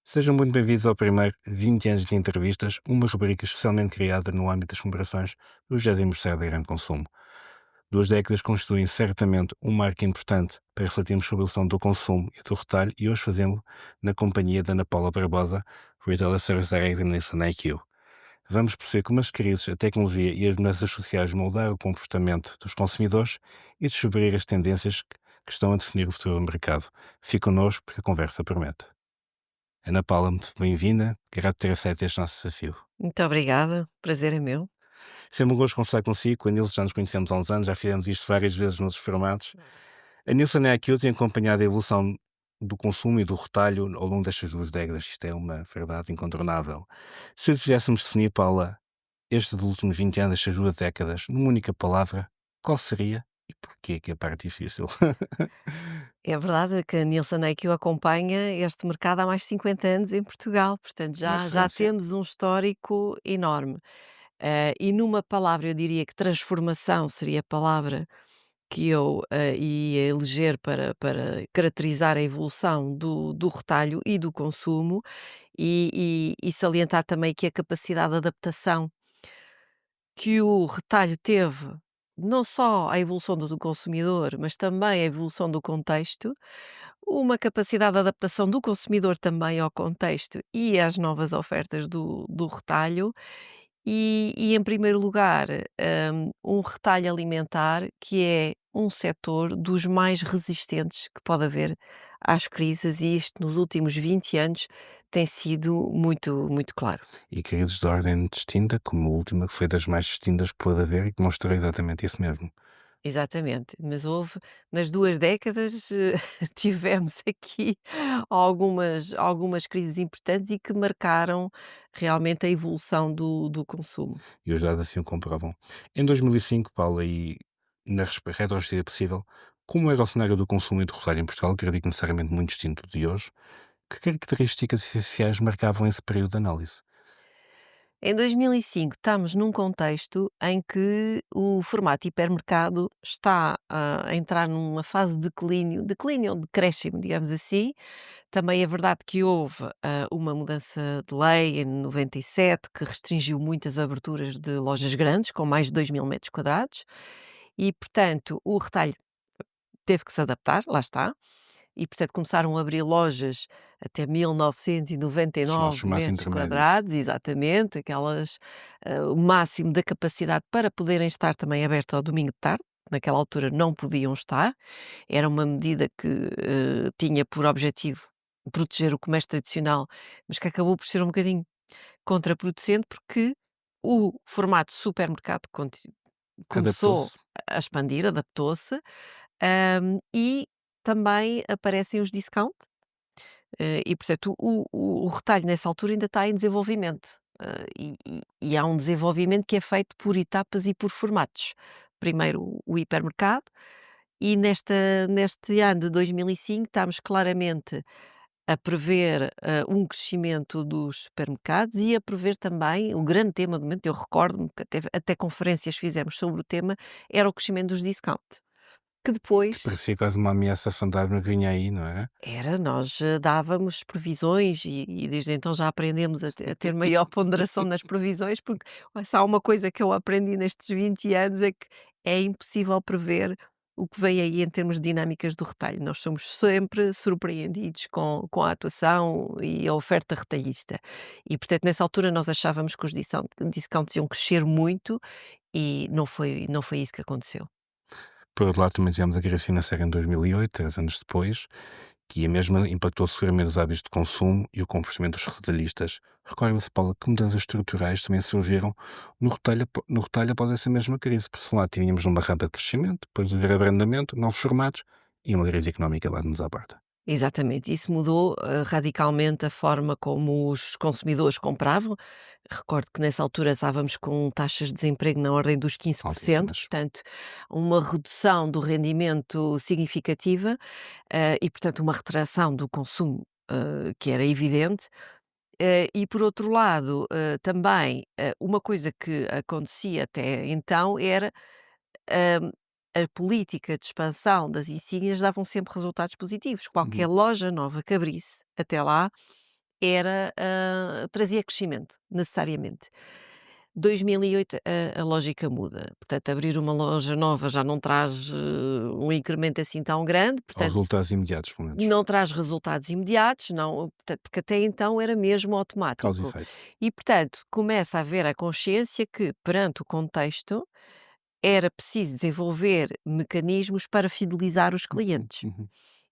Sejam muito bem-vindos ao primeiro 20 anos de entrevistas, uma rubrica especialmente criada no âmbito das comemorações do 20º aniversário da Grande Consumo. 2 décadas constituem certamente um marco importante para refletirmos sobre a evolução do consumo e do retalho e hoje fazemos na companhia da Ana Paula Barbosa, Retailer Service Director da Nissan IQ. Vamos perceber como as crises, a tecnologia e as mudanças sociais moldaram o comportamento dos consumidores e descobrir as tendências que estão a definir o futuro do mercado. Fique connosco porque a conversa promete. Ana Paula, muito bem-vinda. Grato por ter aceito este nosso desafio. Muito obrigada, prazer é meu. Sempre um gosto conversar consigo. Com a Nilce já nos conhecemos há uns anos, já fizemos isto várias vezes nos formatos. A Nilce é aqui, eu tenho acompanhado a evolução do consumo e do retalho ao longo destas 2 décadas. Isto é uma verdade incontornável. Se tivéssemos de definir, Paula, estes últimos 20 anos, estas 2 décadas, numa única palavra, qual seria e porquê que é a parte difícil? É verdade que a Nielsen IQ acompanha este mercado há mais de 50 anos em Portugal, portanto Uma já referência. temos um histórico enorme. E numa palavra eu diria que transformação seria a palavra que eu ia eleger para caracterizar a evolução do retalho e do consumo e salientar também que a capacidade de adaptação que o retalho teve, não só à evolução do consumidor, mas também à evolução do contexto, uma capacidade de adaptação do consumidor também ao contexto e às novas ofertas do retalho, em primeiro lugar, um retalho alimentar que é um setor dos mais resistentes que pode haver às crises, e isto nos últimos 20 anos tem sido muito, muito claro. E crises de ordem distinta, como a última, que foi das mais distintas que pôde haver e que mostrou exatamente isso mesmo. Exatamente, mas houve nas 2 décadas, tivemos aqui algumas crises importantes e que marcaram realmente a evolução do consumo. E os dados assim o comprovam. Em 2005, Paula, e na retrospectiva possível, como era o cenário do consumo e do retalho em Portugal, que era necessariamente muito distinto de hoje, que características essenciais marcavam esse período de análise? Em 2005 estamos num contexto em que o formato hipermercado está a entrar numa fase de declínio ou decréscimo, digamos assim. Também é verdade que houve, uma mudança de lei em 97 que restringiu muitas aberturas de lojas grandes, com mais de 2.000 metros quadrados, e portanto o retalho teve que se adaptar, lá está, e portanto começaram a abrir lojas até Os chamados 1999 formatos metros intermédios. quadrados, exatamente, aquelas, o máximo da capacidade para poderem estar também abertos ao domingo de tarde, naquela altura não podiam estar, era uma medida que, tinha por objetivo proteger o comércio tradicional, mas que acabou por ser um bocadinho contraproducente, porque o formato supermercado começou Adaptou-se. a expandir, adaptou-se, e também aparecem os discount, e portanto o retalho nessa altura ainda está em desenvolvimento, e há um desenvolvimento que é feito por etapas e por formatos. Primeiro o hipermercado, e neste ano de 2005 estamos claramente a prever, um crescimento dos supermercados e a prever também o grande tema do momento. Eu recordo-me que até conferências fizemos sobre o tema, era o crescimento dos discount, que Que depois parecia quase uma ameaça fantasma que vinha aí, não era? nós, dávamos previsões e desde então já aprendemos a ter maior ponderação nas previsões, porque se há uma coisa que eu aprendi nestes 20 anos é que é impossível prever o que vem aí em termos de dinâmicas do retalho. Nós somos sempre surpreendidos com a atuação e a oferta retalhista. E portanto nessa altura nós achávamos que os discounts iam crescer muito e não foi isso que aconteceu. Por outro lado, também tivemos a crise financeira em 2008, 3 anos depois, que a mesma impactou seguramente os hábitos de consumo e o comportamento dos retalhistas. Recorda-se, Paula, que mudanças estruturais também surgiram no retalho após essa mesma crise. Por um lado, tínhamos uma rampa de crescimento, depois de haver abrandamento, novos formatos e uma crise económica bate-nos à porta. Exatamente, isso mudou, radicalmente a forma como os consumidores compravam. Recordo que nessa altura estávamos com taxas de desemprego na ordem dos 15%, Altíssimas. portanto, uma redução do rendimento significativa, e portanto uma retração do consumo, que era evidente. E por outro lado, também, uma coisa que acontecia até então era, hã, a política de expansão das insígnias davam sempre resultados positivos. Qualquer Uhum. loja nova que abrisse até lá era, trazia crescimento, necessariamente. 2008 a lógica muda, portanto abrir uma loja nova já não traz, um incremento assim tão grande, Aos portanto resultados imediatos, pelo menos. não traz resultados imediatos, não, portanto, porque até então era mesmo Causa e automático. efeito. E, portanto, começa a haver a consciência que, perante o contexto, era preciso desenvolver mecanismos para fidelizar os Uhum, clientes. uhum.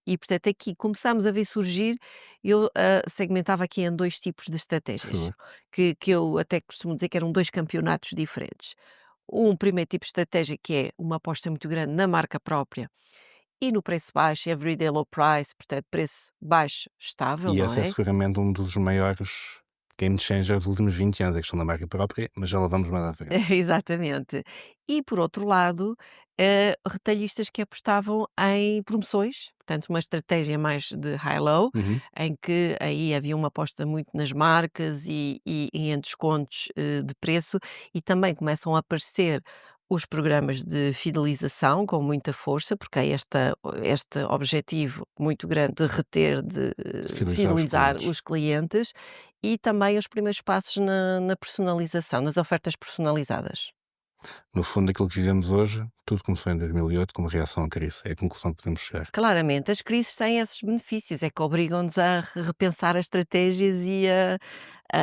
E, portanto, aqui começámos a ver surgir, eu segmentava aqui em dois tipos de Por estratégias, favor. que eu até costumo dizer que eram dois campeonatos diferentes. Um primeiro tipo de estratégia que é uma aposta muito grande na marca própria e no preço baixo, everyday low price, portanto, preço baixo, estável, E não esse é é? seguramente um dos maiores game changers dos últimos 20 anos, a questão da marca própria, mas já lá vamos mais à frente. Exatamente. E por outro lado, retalhistas que apostavam em promoções, portanto, uma estratégia mais de high-low, Uhum. em que aí havia uma aposta muito nas marcas e em descontos de preço, e também começam a aparecer os programas de fidelização com muita força, porque há este objetivo muito grande de reter, de De fidelizar os fidelizar clientes. os clientes, e também os primeiros passos na personalização, nas ofertas personalizadas. No fundo, aquilo que vivemos hoje, tudo começou em 2008 como reação à crise. É a conclusão que podemos chegar. Claramente, as crises têm esses benefícios, é que obrigam-nos a repensar as estratégias e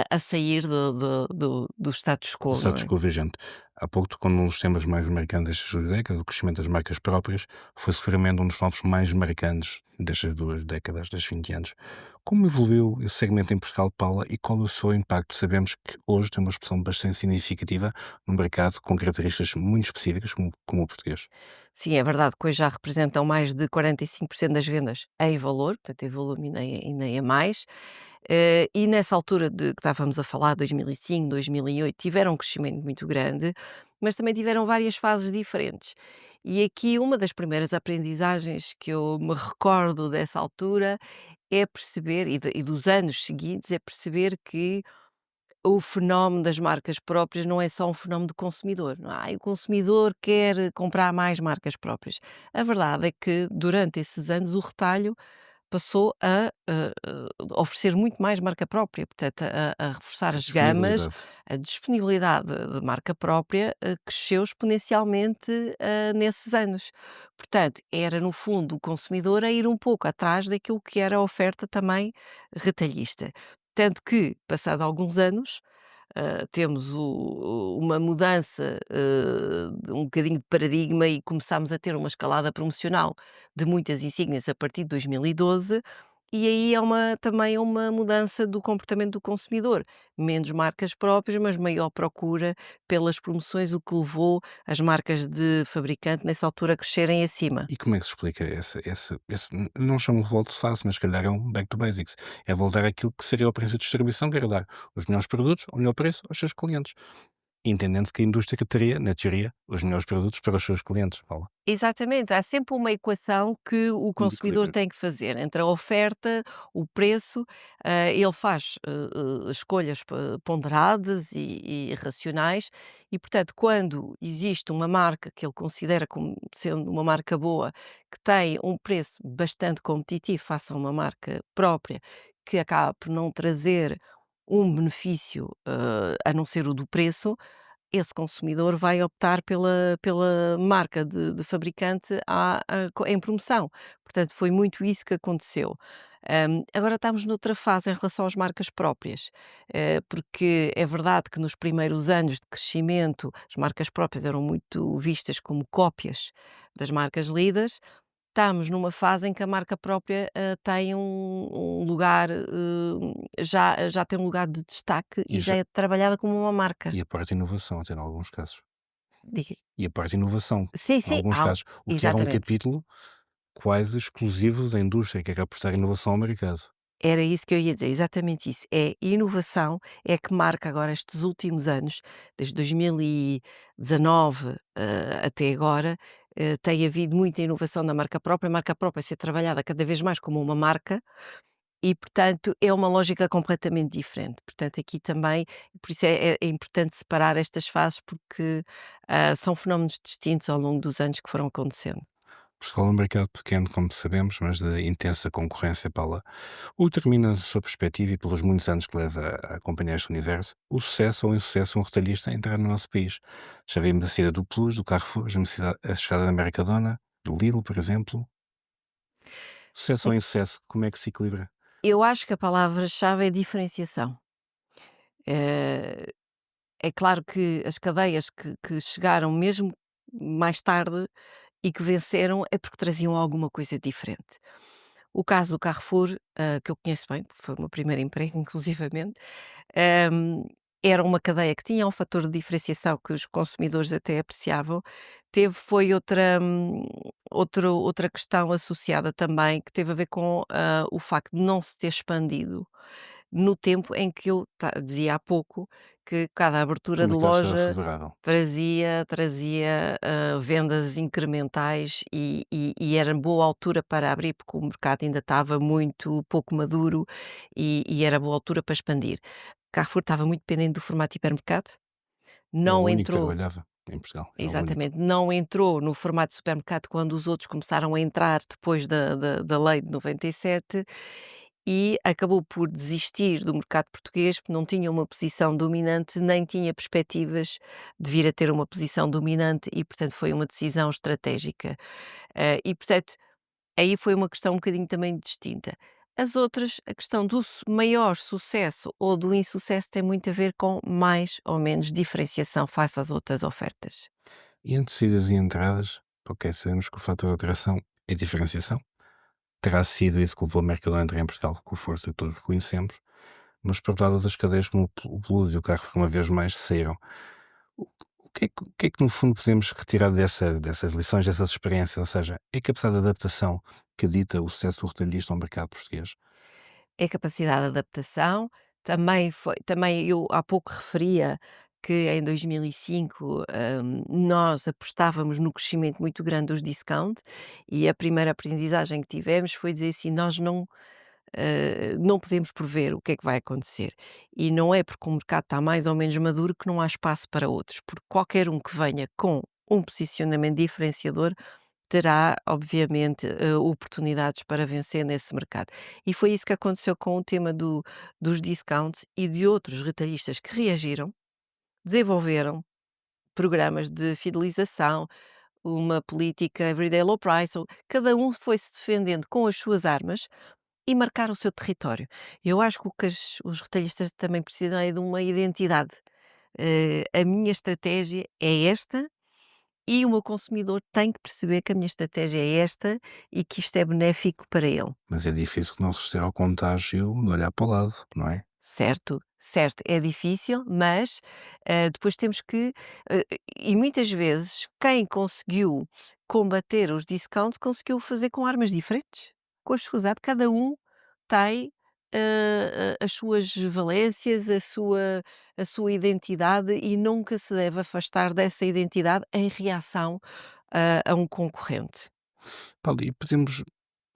a sair do status Do quo, não status é? quo vigente. Há pouco tocou num dos temas mais marcantes destas 2 décadas, o crescimento das marcas próprias, foi seguramente um dos novos mais marcantes destas 2 décadas, destes 20 anos. Como evoluiu esse segmento em Portugal, Paula, e qual o seu impacto? Sabemos que hoje tem uma expressão bastante significativa no mercado, com características muito específicas, como o português. Sim, é verdade que hoje já representam mais de 45% das vendas em valor, portanto em volume e nem a mais. E nessa altura de que estávamos a falar, 2005, 2008, tiveram um crescimento muito grande, mas também tiveram várias fases diferentes. E aqui uma das primeiras aprendizagens que eu me recordo dessa altura é perceber, e dos anos seguintes, é perceber que o fenómeno das marcas próprias não é só um fenómeno do consumidor. Não é? O consumidor quer comprar mais marcas próprias. A verdade é que durante esses anos o retalho passou a oferecer muito mais marca própria, portanto, a reforçar A as gamas, disponibilidade. a disponibilidade de marca própria cresceu exponencialmente nesses anos. Portanto, era no fundo o consumidor a ir um pouco atrás daquilo que era a oferta também retalhista. Tanto que, passado alguns anos, temos uma mudança, um bocadinho de paradigma e começámos a ter uma escalada promocional de muitas insígnias a partir de 2012, e aí é também é uma mudança do comportamento do consumidor. Menos marcas próprias, mas maior procura pelas promoções, o que levou as marcas de fabricante nessa altura a crescerem acima. E como é que se explica não chamo de volta de face, mas se calhar é um back to basics. É voltar àquilo que seria o princípio de distribuição, que era dar os melhores produtos, ao melhor preço aos seus clientes. Entendendo-se que a indústria teria, na teoria, os melhores produtos para os seus clientes, Paula. Exatamente, há sempre uma equação que o De consumidor equilíbrio. tem que fazer entre a oferta, o preço, ele faz, escolhas ponderadas e racionais e, portanto, quando existe uma marca que ele considera como sendo uma marca boa, que tem um preço bastante competitivo face a uma marca própria, que acaba por não trazer um benefício, a não ser o do preço, esse consumidor vai optar pela marca de fabricante em promoção. Portanto, foi muito isso que aconteceu. Agora estamos noutra fase em relação às marcas próprias, porque é verdade que nos primeiros anos de crescimento as marcas próprias eram muito vistas como cópias das marcas líderes. Estamos numa fase em que a marca própria tem um lugar, já tem um lugar de destaque E, e já já, é trabalhada como uma marca. e a parte de inovação, até em alguns casos. Diga. E a parte de inovação, Sim, em sim, alguns casos. O que era um exatamente. capítulo quase exclusivo da indústria, que era apostar inovação ao mercado. Era isso que eu ia dizer, exatamente isso. É inovação, é que marca agora estes últimos anos, desde 2019, até agora, tem havido muita inovação na marca própria, a marca própria a ser trabalhada cada vez mais como uma marca, E, portanto, é uma lógica completamente diferente. Portanto, aqui também, por isso é importante separar estas fases, porque, são fenómenos distintos ao longo dos anos que foram acontecendo. Portugal é um mercado pequeno, como sabemos, mas de intensa concorrência, Paula. O que determina, na sua perspectiva e pelos muitos anos que leva a acompanhar este universo, o sucesso ou o insucesso de um retalhista a entrar no nosso país? Já vimos a saída do Plus, do Carrefour, a chegada da Mercadona, do Lidl, por exemplo. Sucesso É ou insucesso, como é que se equilibra? Eu acho que a palavra-chave é diferenciação. Eh, É claro que as cadeias que chegaram mesmo mais tarde e que venceram é porque traziam alguma coisa diferente. O caso do Carrefour, que eu conheço bem, porque foi o meu primeiro emprego inclusivamente, hum, era uma cadeia que tinha um fator de diferenciação que os consumidores até apreciavam. Foi outra questão associada também, que teve a ver com, o facto de não se ter expandido no tempo em que eu dizia há pouco que cada O abertura de mercado estava loja favorável. trazia, vendas incrementais e era boa altura para abrir, porque o mercado ainda estava muito pouco maduro e era boa altura para expandir. Carrefour estava muito dependente do formato hipermercado, É o não único que entrou. trabalhava em Portugal, era o único. Exatamente, não entrou no formato de supermercado quando os outros começaram a entrar depois da lei de 97 e acabou por desistir do mercado português, porque não tinha uma posição dominante, nem tinha perspectivas de vir a ter uma posição dominante e, portanto, foi uma decisão estratégica. E, portanto, aí foi uma questão um bocadinho também distinta. As outras, a questão do maior sucesso ou do insucesso tem muito a ver com mais ou menos diferenciação face às outras ofertas. E entre saídas e entradas, ok, sabemos que o fator de alteração é diferenciação. Terá sido isso que levou a Mercadona a entrar em Portugal com a força que todos reconhecemos, mas por outro lado das cadeias como o Plus e o Carrefour uma vez mais saíram. O, o que é que no fundo podemos retirar dessas lições, dessas experiências? Ou seja, é a capacidade de adaptação que dita o sucesso do retalhista ao mercado português? É capacidade de adaptação, também eu há pouco referia que em 2005, nós apostávamos no crescimento muito grande dos discount e a primeira aprendizagem que tivemos foi dizer assim: "Nós não podemos prever o que é que vai acontecer. E não é porque o mercado está mais ou menos maduro que não há espaço para outros, porque qualquer um que venha com um posicionamento diferenciador terá, obviamente, oportunidades para vencer nesse mercado. E foi isso que aconteceu com o tema dos discounts e de outros retalhistas que reagiram, desenvolveram programas de fidelização, uma política everyday low price, cada um foi-se defendendo com as suas armas e marcar o seu território. Eu acho que o que os retalhistas também precisam é de uma identidade. A minha estratégia é esta e o meu consumidor tem que perceber que a minha estratégia é esta e que isto é benéfico para ele. Mas é difícil não resistir ao contágio de olhar para o lado, não é? Certo, certo, é difícil, mas depois temos que. E muitas vezes, quem conseguiu combater os discounts conseguiu fazer com armas diferentes, com as suas armas. Cada um tem as suas valências, a sua identidade e nunca se deve afastar dessa identidade em reação a um concorrente. Paulo, e podemos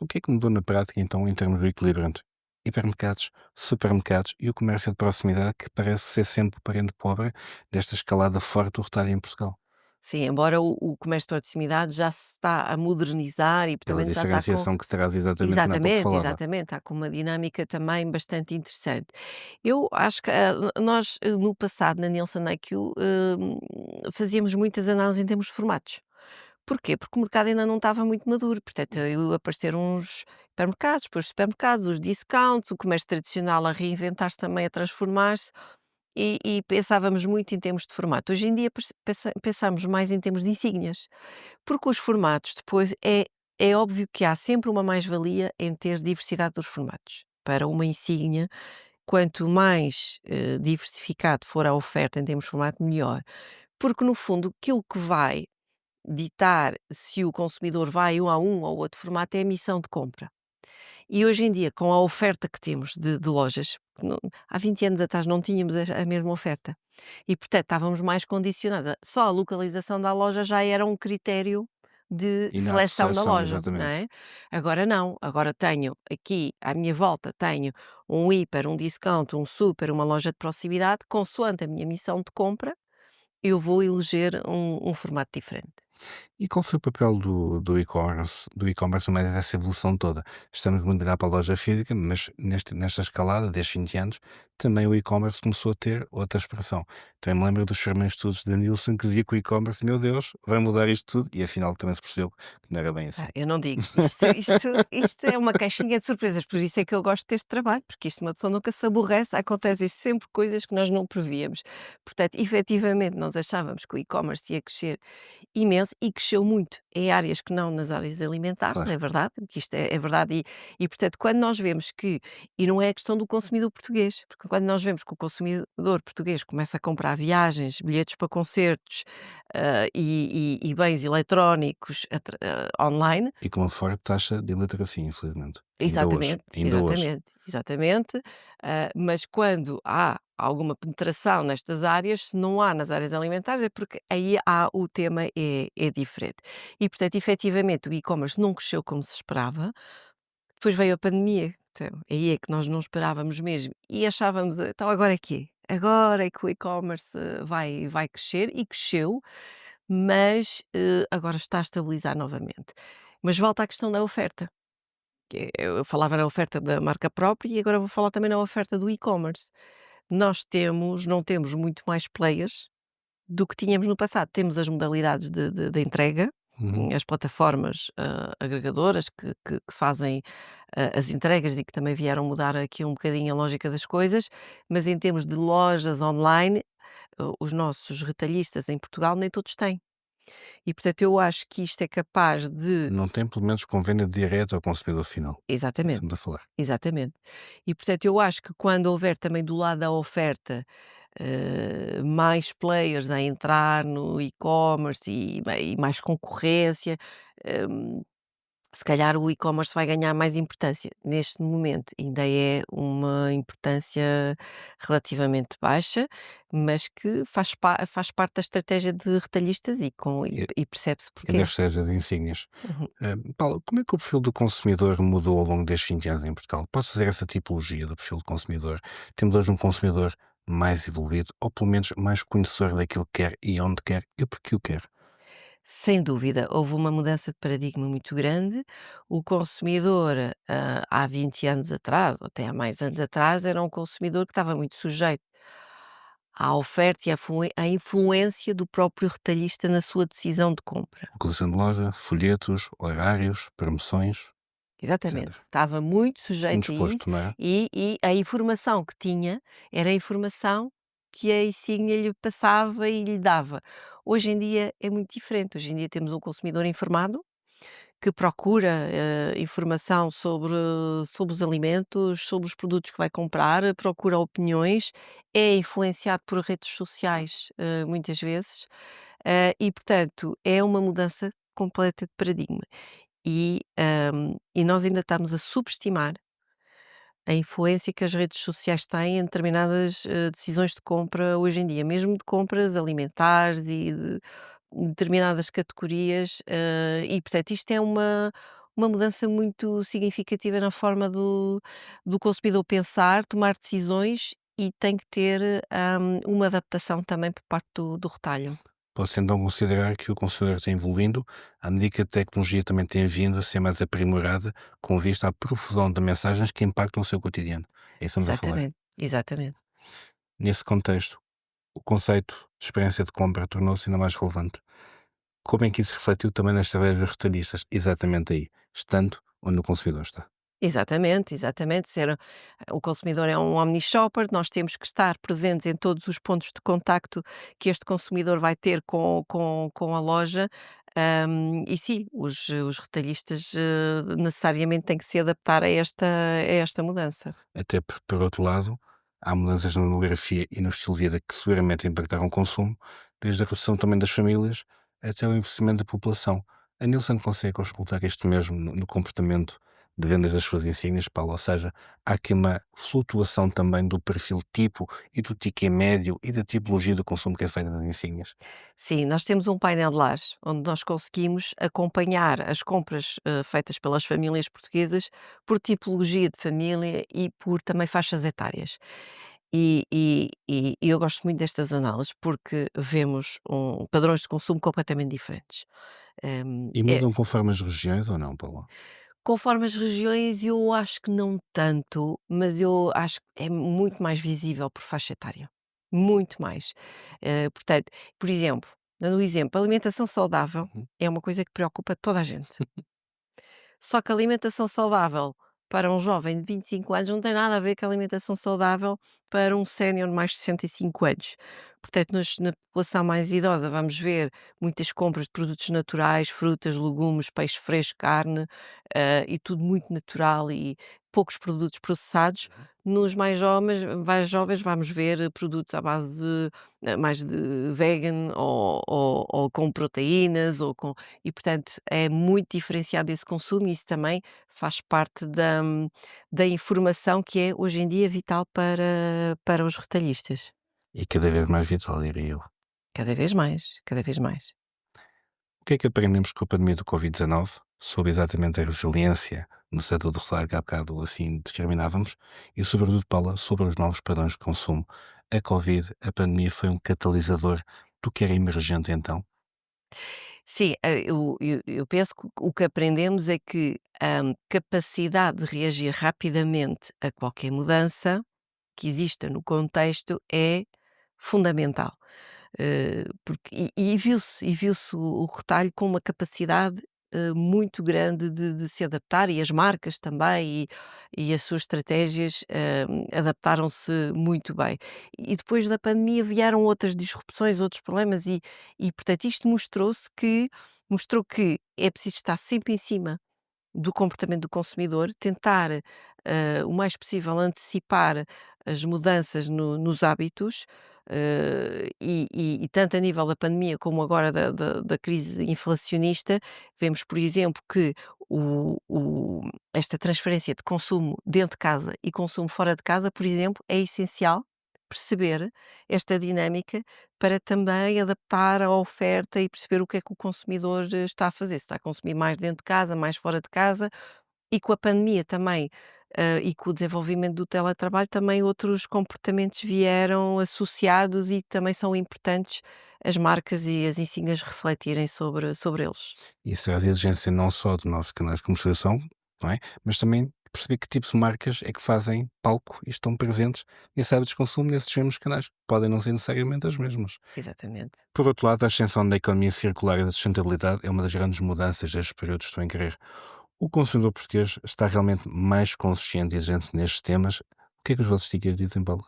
o que é que mudou na prática então em termos do equilíbrio entre hipermercados, supermercados e o comércio de proximidade que parece ser sempre o parente pobre desta escalada forte do retalho em Portugal? Sim, embora o comércio de proximidade já se está a modernizar e Pela também já está com. diferenciação que traz exatamente como há pouco Exatamente, falava. exatamente, está com uma dinâmica também bastante interessante. Eu acho que, nós, no passado, na Nielsen IQ, fazíamos muitas análises em termos de formatos. Porquê? Porque o mercado ainda não estava muito maduro, portanto, apareceram uns hipermercados, depois supermercados, os discounts, o comércio tradicional a reinventar-se também, a transformar-se, e pensávamos muito em termos de formato. Hoje em dia pensamos mais em termos de insígnias. Porque os formatos depois é óbvio que há sempre uma mais-valia em ter diversidade dos formatos. Para uma insígnia, quanto mais, diversificado for a oferta em termos de formato, melhor. Porque no fundo aquilo que vai ditar se o consumidor vai ou a um ou outro formato é a missão de compra. E hoje em dia, com a oferta que temos de lojas, há 20 anos atrás não tínhamos a mesma oferta. E portanto estávamos mais condicionados. Só a localização da loja já era um critério de E na seleção da percepção, loja, não exatamente. é? Agora não, agora tenho aqui à minha volta, tenho um hiper, um discount, um super, uma loja de proximidade, consoante a minha missão de compra, eu vou eleger um formato diferente. E qual foi o papel do e-commerce no meio dessa evolução toda? Estamos muito a olhar para a loja física, mas nesta escalada destes 20 anos, também o e-commerce começou a ter outra expressão. Também me lembro dos primeiros estudos da Nielsen que dizia que o e-commerce, meu Deus, vai mudar isto tudo, e afinal também se percebeu que não era bem Ah, assim. eu não digo. Isto é uma caixinha de surpresas, por isso é que eu gosto deste trabalho, porque isto uma pessoa nunca se aborrece, acontecem sempre coisas que nós não prevíamos. Portanto, efetivamente, nós achávamos que o e-commerce ia crescer imenso e cresceu muito em áreas que não nas áreas alimentares, Claro. é verdade, que isto é verdade portanto, quando nós vemos que e não é a questão do consumidor português, porque quando nós vemos que o consumidor português começa a comprar viagens, bilhetes para concertos, e bens eletrónicos online. E com uma forte taxa de iliteracia, infelizmente. Ainda hoje. Exatamente, Ainda hoje. exatamente, exatamente. Mas quando há alguma penetração nestas áreas, se não há nas áreas alimentares, é porque aí há o tema é diferente. E, portanto, efetivamente, o e-commerce não cresceu como se esperava. Depois veio a pandemia, então, aí é que nós não esperávamos mesmo e achávamos: "Então agora é quê? Agora é que o e-commerce vai crescer", e cresceu, mas, agora está a estabilizar novamente. Mas volta à questão da oferta. Eu falava na oferta da marca própria e agora vou falar também na oferta do e-commerce. Nós não temos muito mais players do que tínhamos no passado. Temos as modalidades de entrega, Uhum. as plataformas, agregadoras que fazem, as entregas e que também vieram mudar aqui um bocadinho a lógica das coisas, mas em termos de lojas online, os nossos retalhistas em Portugal nem todos têm. E portanto eu acho que isto é capaz de Não tem pelo menos com venda direta ao consumidor final. exatamente. Estamos a falar. Exatamente. E portanto eu acho que quando houver também do lado da oferta, mais players a entrar no e-commerce e mais concorrência, hum, se calhar o e-commerce vai ganhar mais importância. Neste momento ainda é uma importância relativamente baixa, mas que faz parte da estratégia de retalhistas e percebe-se E da porquê. reserva de insígnias. Uhum. Paula, como é que o perfil do consumidor mudou ao longo destes 20 anos em Portugal? Posso fazer essa tipologia do perfil do consumidor? Temos hoje um consumidor mais evoluído, ou pelo menos mais conhecedor daquilo que quer e onde quer e porque o quer. Sem dúvida, houve uma mudança de paradigma muito grande. O consumidor, há 20 anos atrás, ou até há mais anos atrás, era um consumidor que estava muito sujeito à oferta e à influência do próprio retalhista na sua decisão de compra. Localização de loja, folhetos, horários, promoções, Exatamente. etc. Estava muito sujeito a isso Indisposto, não é? e a informação que tinha era a informação que a insígnia lhe passava e lhe dava. Hoje em dia é muito diferente. Hoje em dia temos um consumidor informado que procura, informação sobre os alimentos, sobre os produtos que vai comprar, procura opiniões, é influenciado por redes sociais, muitas vezes, e portanto é uma mudança completa de paradigma. E nós ainda estamos a subestimar a influência que as redes sociais têm em determinadas, decisões de compra hoje em dia, mesmo de compras alimentares e de determinadas categorias, e portanto isto é uma mudança muito significativa na forma do consumidor pensar, tomar decisões e tem que ter, uma adaptação também por parte do retalho. Posso então considerar que o consumidor tem evoluindo à medida que a tecnologia também tem vindo a ser mais aprimorada com vista à profusão de mensagens que impactam o seu cotidiano. É isso que estamos a falar. Exatamente, exatamente. Nesse contexto, o conceito de experiência de compra tornou-se ainda mais relevante. Como é que isso refletiu também nas estratégias dos retalhistas? Exatamente aí, estando onde o consumidor está. Exatamente, exatamente. Ser o consumidor é um omni-shopper, nós temos que estar presentes em todos os pontos de contacto que este consumidor vai ter com a loja. E sim, os retalhistas necessariamente têm que se adaptar a esta mudança. Até porque, por outro lado, há mudanças na demografia e no estilo de vida que seguramente impactaram o consumo, desde a redução também das famílias até o envelhecimento da população. A Nielsen consegue auscultar isto mesmo no comportamento de vendas das suas insígnias, Paulo? Ou seja, há aqui uma flutuação também do perfil tipo e do ticket médio e da tipologia do consumo que é feita nas insígnias. Sim, nós temos um painel de lares, onde nós conseguimos acompanhar as compras, feitas pelas famílias portuguesas por tipologia de família e por também faixas etárias. E eu gosto muito destas análises, porque vemos padrões de consumo completamente diferentes. E É mudam conforme as regiões ou não, Paulo? conforme as regiões, eu acho que não tanto, mas eu acho que é muito mais visível por faixa etária, muito mais. Portanto, por exemplo, dando um exemplo, a alimentação saudável Uhum. é uma coisa que preocupa toda a gente. Só que a alimentação saudável para um jovem de 25 anos não tem nada a ver com a alimentação saudável para um sénior de mais de 65 anos. Portanto, na população mais idosa, vamos ver muitas compras de produtos naturais, frutas, legumes, peixe fresco, carne, e tudo muito natural e poucos produtos processados. Uhum. Nos mais jovens vamos ver produtos à base de, mais de vegan ou com proteínas ou com e portanto é muito diferenciado esse consumo e isso também faz parte da informação que é hoje em dia vital para os retalhistas. E cada vez mais virtual, diria eu. Cada vez mais, cada vez mais. O que é que aprendemos com a pandemia do Covid-19 sobre exatamente a resiliência no setor do retalho que há bocado assim discriminávamos e, sobretudo, Paula, sobre os novos padrões de consumo? A Covid, a pandemia foi um catalisador do que era emergente então? Sim, eu penso que o que aprendemos é que a capacidade de reagir rapidamente a qualquer mudança que exista no contexto é fundamental. Porque viu-se o retalho com uma capacidade, muito grande de se adaptar e as marcas também e as suas estratégias, adaptaram-se muito bem. E depois da pandemia vieram outras disrupções, outros problemas e portanto isto mostrou que é preciso estar sempre em cima do comportamento do consumidor, tentar, o mais possível antecipar as mudanças nos hábitos, e tanto a nível da pandemia como agora da crise inflacionista, vemos, por exemplo, que esta transferência de consumo dentro de casa e consumo fora de casa, por exemplo, é essencial perceber esta dinâmica para também adaptar a oferta e perceber o que é que o consumidor está a fazer, se está a consumir mais dentro de casa, mais fora de casa, e com a pandemia também, e com o desenvolvimento do teletrabalho, também outros comportamentos vieram associados e também são importantes as marcas e as insígnias refletirem sobre eles. Isso é a exigência não só de novos canais de comercialização, não é? Mas também perceber que tipos de marcas é que fazem palco e estão presentes nesse hábito de consumo nesses mesmos canais. Podem não ser necessariamente as mesmas. Exatamente. Por outro lado, a ascensão da economia circular e da sustentabilidade é uma das grandes mudanças destes períodos que estou a incorrer. O consumidor português está realmente mais consciente e exigente nestes temas. O que é que os vossos stickers dizem, Paulo?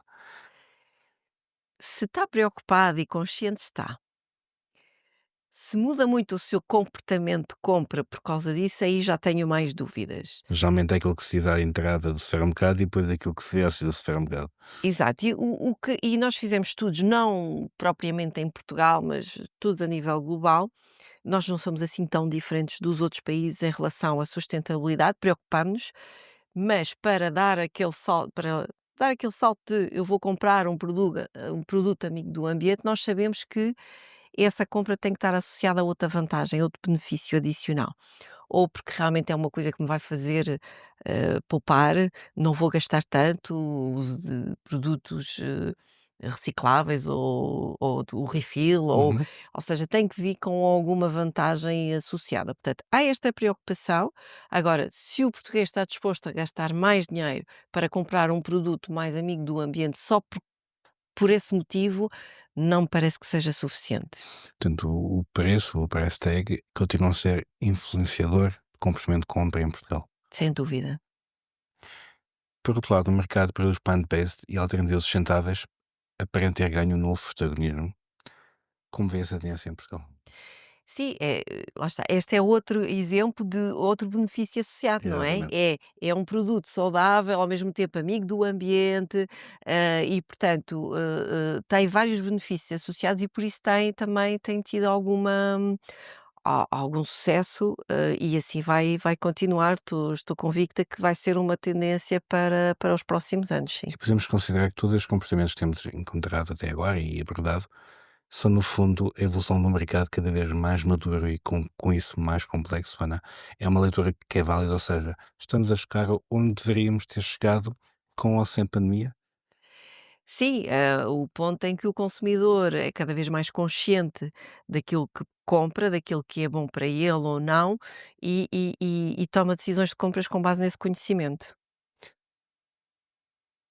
Se está preocupado e consciente, está. Se muda muito o seu comportamento de compra por causa disso, aí já tenho mais dúvidas. Geralmente é aquilo que se dá à entrada do supermercado e depois aquilo que se vê a sair do supermercado. Exato, e nós fizemos estudos, não propriamente em Portugal, mas estudos a nível global. Nós não somos assim tão diferentes dos outros países em relação à sustentabilidade, preocupamos-nos, mas para dar aquele salto de eu vou comprar um produto amigo do ambiente, nós sabemos que essa compra tem que estar associada a outra vantagem, outro benefício adicional. Ou porque realmente é uma coisa que me vai fazer, poupar, não vou gastar tanto, uso de produtos, recicláveis ou do refill, Uhum. ou seja, tem que vir com alguma vantagem associada. Portanto, há esta preocupação. Agora, se o português está disposto a gastar mais dinheiro para comprar um produto mais amigo do ambiente só por esse motivo, não me parece que seja suficiente, Portanto, o preço, o price tag, continua a ser influenciador de comportamento de compra em Portugal. sem dúvida. Por outro lado, o mercado produz plant-based e alternativas sustentáveis aparenta ter ganho um novo protagonismo. Como vê essa tendência em Portugal? Sim, lá está. Este é outro exemplo de outro benefício associado, não é? Exatamente. É um produto saudável, ao mesmo tempo amigo do ambiente, e portanto, tem vários benefícios associados e por isso tem tido algum sucesso, e assim vai continuar. Estou convicta que vai ser uma tendência para os próximos anos, sim. E podemos considerar que todos os comportamentos que temos encontrado até agora e abordado são, no fundo, a evolução de um mercado cada vez mais maduro e com isso mais complexo, Ana. É uma leitura que é válida, ou seja, estamos a chegar onde deveríamos ter chegado com ou sem pandemia? Sim, o ponto em que o consumidor é cada vez mais consciente daquilo que compra, daquilo que é bom para ele ou não, e toma decisões de compras com base nesse conhecimento.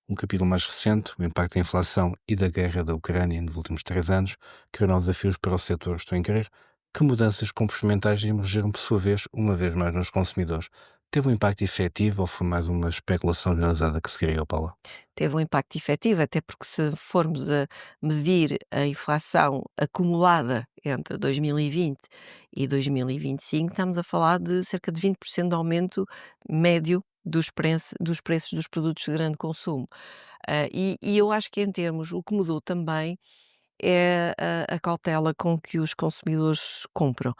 Um capítulo mais recente, o impacto da inflação e da guerra da Ucrânia nos últimos 3 anos, criou novos desafios para o setor. Estou em crer que mudanças comportamentais emergiram, por sua vez, uma vez mais nos consumidores. Teve um impacto efetivo ou foi mais uma especulação generalizada que se criou, Paula? Teve um impacto efetivo, até porque se formos a medir a inflação acumulada entre 2020 e 2025, estamos a falar de cerca de 20% de aumento médio dos preços dos produtos de grande consumo. E eu acho que em termos o que mudou também é a cautela com que os consumidores compram.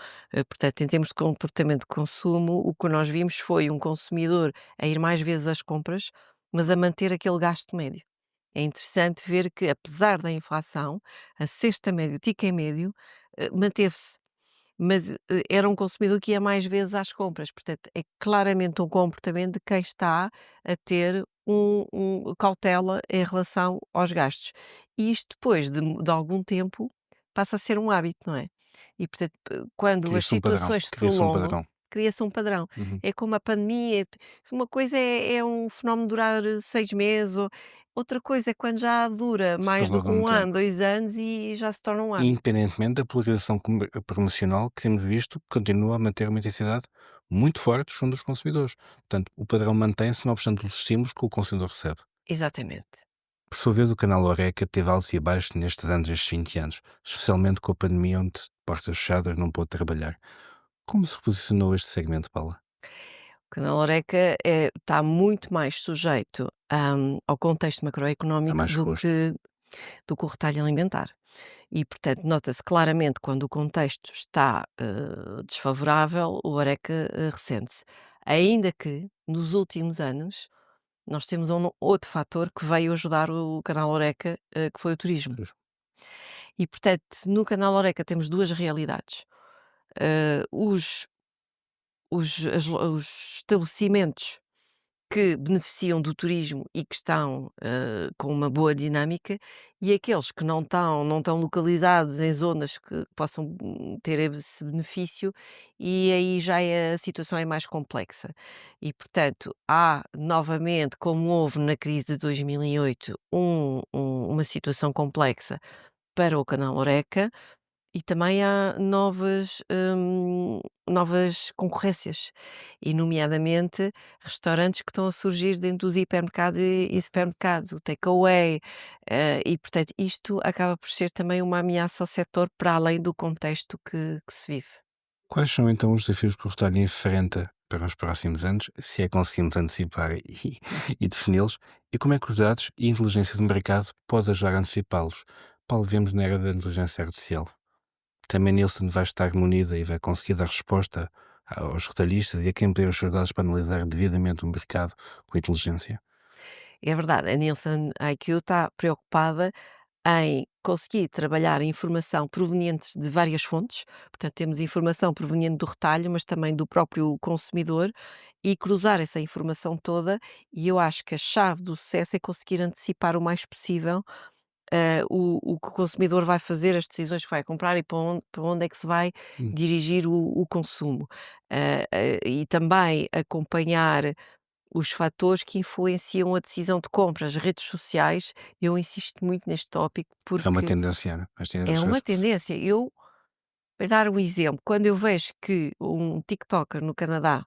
Portanto, em termos de comportamento de consumo, o que nós vimos foi um consumidor a ir mais vezes às compras, mas a manter aquele gasto médio. É interessante ver que, apesar da inflação, a cesta média, o ticket médio, manteve-se. Mas, era um consumidor que ia mais vezes às compras, portanto, é claramente um comportamento de quem está a ter cautela em relação aos gastos. E isto depois de algum tempo passa a ser um hábito, não é? E portanto, quando as Cria-se um padrão. situações se Cria-se um prolongam, padrão. cria-se um padrão. Uhum. É como a pandemia, se uma coisa é um fenómeno durar 6 meses, ou outra coisa é quando já dura Se mais do que prolonga no 1 ano, tempo. 2 anos e já se torna um hábito. Independentemente da polarização promocional que temos visto, continua a manter uma intensidade muito forte junto dos consumidores. Portanto, o padrão mantém-se, não obstante os estímulos que o consumidor recebe. Exatamente. Por sua vez, o canal Horeca teve altos e baixos nestes anos, estes 20 anos, especialmente com a pandemia, onde portas fechadas não pôde trabalhar. Como se reposicionou este segmento, Paula? O canal Horeca está muito mais sujeito, ao contexto É macroeconómico mais robusto. do que o retalho alimentar. E, portanto, nota-se claramente quando o contexto está, desfavorável, o Horeca, ressente-se. Ainda que, nos últimos anos, nós temos outro fator que veio ajudar o canal Horeca, que foi o turismo. E, portanto, no canal Horeca temos 2 realidades. Os os estabelecimentos que beneficiam do turismo e que estão, com uma boa dinâmica, e aqueles que não estão localizados em zonas que possam, ter esse benefício, e aí a situação é mais complexa. E portanto, há novamente, como houve na crise de 2008, uma situação complexa para o canal Horeca, e também há novas concorrências, e nomeadamente restaurantes que estão a surgir dentro dos hipermercados e supermercados, o takeaway, e portanto isto acaba por ser também uma ameaça ao setor para além do contexto que se vive. Quais são então os desafios que o retalho enfrenta para os próximos anos, se é que conseguimos antecipar e defini-los, e como é que os dados e a inteligência de mercado podem ajudar a antecipá-los? Paulo, vemos na era da inteligência artificial. Também Nielsen vai estar munida e vai conseguir dar resposta aos retalhistas e a quem pedir os seus dados para analisar devidamente o mercado com inteligência. É verdade, a Nielsen IQ está preocupada em conseguir trabalhar a informação provenientes de várias fontes, portanto, temos informação proveniente do retalho, mas também do próprio consumidor, e cruzar essa informação toda. E eu acho que a chave do sucesso é conseguir antecipar o mais possível, o que o consumidor vai fazer, as decisões que vai comprar e para onde é que se vai Hum, dirigir o consumo. E também acompanhar os fatores que influenciam a decisão de compra, as redes sociais. Eu insisto muito neste tópico É uma porque tendência, Ana. As é tendências. uma tendência. Para dar um exemplo, quando eu vejo que um TikToker no Canadá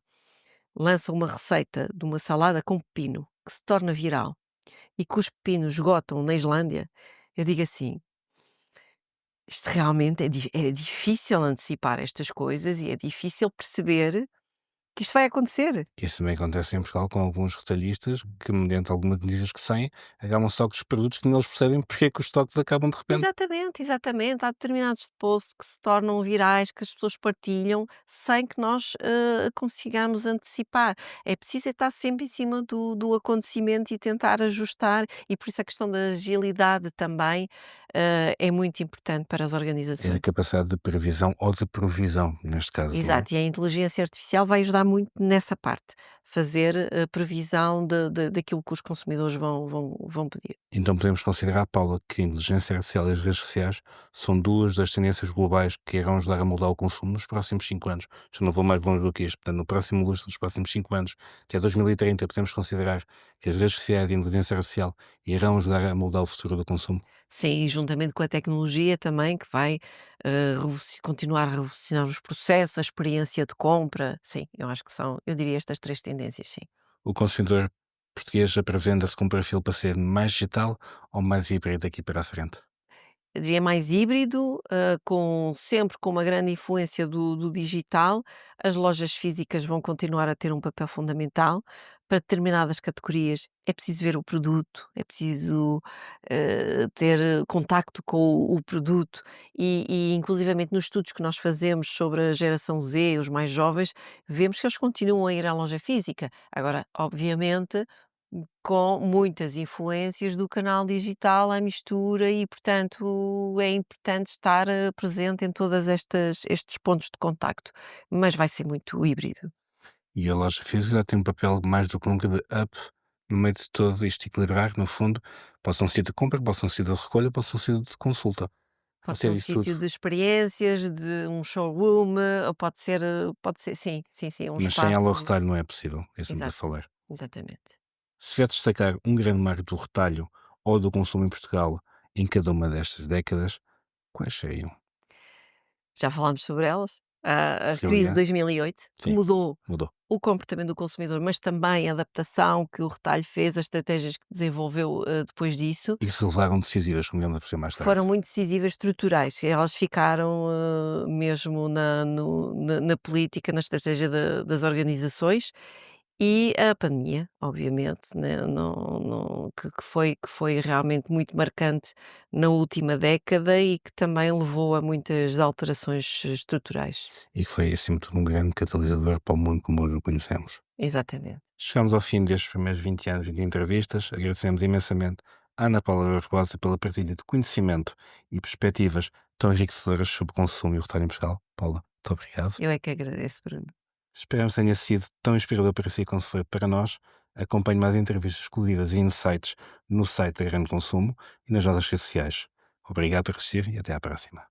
lança uma receita de uma salada com pepino, que se torna viral, e que os pepinos esgotam na Islândia, eu digo assim: isto realmente é difícil antecipar estas coisas, e é difícil perceber que isto vai acontecer. Isso também acontece em Portugal com alguns retalhistas que, mediante algumas notícias que saem, acabam estoques de produtos que nem eles percebem porque é que os estoques acabam de repente. Exatamente, exatamente. Há determinados posts que se tornam virais, que as pessoas partilham sem que nós consigamos antecipar. É preciso estar sempre em cima do acontecimento e tentar ajustar, e por isso a questão da agilidade também é muito importante para as É a organizações. capacidade de previsão ou de provisão, neste caso, não é? Exato, e a inteligência artificial vai ajudar muito nessa parte, fazer a previsão daquilo que os consumidores vão pedir. Então podemos considerar, Paula, que a inteligência artificial e as redes sociais são duas das tendências globais que irão ajudar a mudar o consumo nos próximos 5 anos. Já não vou mais longe do que isto. Portanto, no próximo lustro dos próximos 5 anos, até 2030, podemos considerar que as redes sociais e a inteligência artificial irão ajudar a mudar o futuro do consumo. Sim, e juntamente com a tecnologia também que vai, continuar a revolucionar os processos, a experiência de compra. Sim, eu acho que são, eu diria, estas 3 tendências, sim. O consumidor português apresenta-se com um perfil para ser mais digital ou mais híbrido daqui para a frente. Eu diria mais híbrido, sempre com uma grande influência do digital. As lojas físicas vão continuar a ter um papel fundamental. Para determinadas categorias é preciso ver o produto, é preciso ter contacto com o produto e inclusivamente nos estudos que nós fazemos sobre a geração Z, os mais jovens, vemos que eles continuam a ir à loja física. Agora, obviamente, com muitas influências do canal digital à mistura e, portanto, é importante estar, presente em todas estas estes pontos de contacto, mas vai ser muito híbrido. E a loja física tem um papel mais do que nunca de up no meio de todo isto, equilibrar, no fundo, pode ser um sítio de compra, pode ser um sítio de recolha, pode ser um sítio de consulta. Pode Pode ser ser um isso tudo. sítio de experiências, de um showroom, ou pode ser sim, sim, sim, um Mas sem ela o espaço retalho não é possível, é isso que estamos a exato, falar. exatamente. Se tiver de destacar um grande marco do retalho ou do consumo em Portugal em cada uma destas décadas, quais seriam? Já falámos sobre elas. A crise de Resiliência? 2008, que Sim, mudou mudou. o comportamento do consumidor, mas também a adaptação que o retalho fez, as estratégias que desenvolveu, depois disso, E que se revelaram decisivas, como iremos a mais tarde. foram muito decisivas, estruturais. Elas ficaram, mesmo na política, na estratégia das organizações e a pandemia, obviamente, né, que foi realmente muito marcante na última década e que também levou a muitas alterações estruturais. E que foi, acima de tudo, um grande catalisador para o mundo como hoje o conhecemos. Exatamente. Chegamos ao fim destes primeiros 20 anos de entrevistas. Agradecemos imensamente à Ana Paula Barbosa pela partilha de conhecimento e perspectivas tão enriquecedoras sobre o consumo e o retalho em Portugal. Paula, muito obrigado. Eu é que agradeço, Bruno. Esperamos que tenha sido tão inspirador para si como foi para nós. Acompanhe mais entrevistas exclusivas e insights no site da Grande Consumo e nas nossas redes sociais. Obrigado por assistir e até à próxima.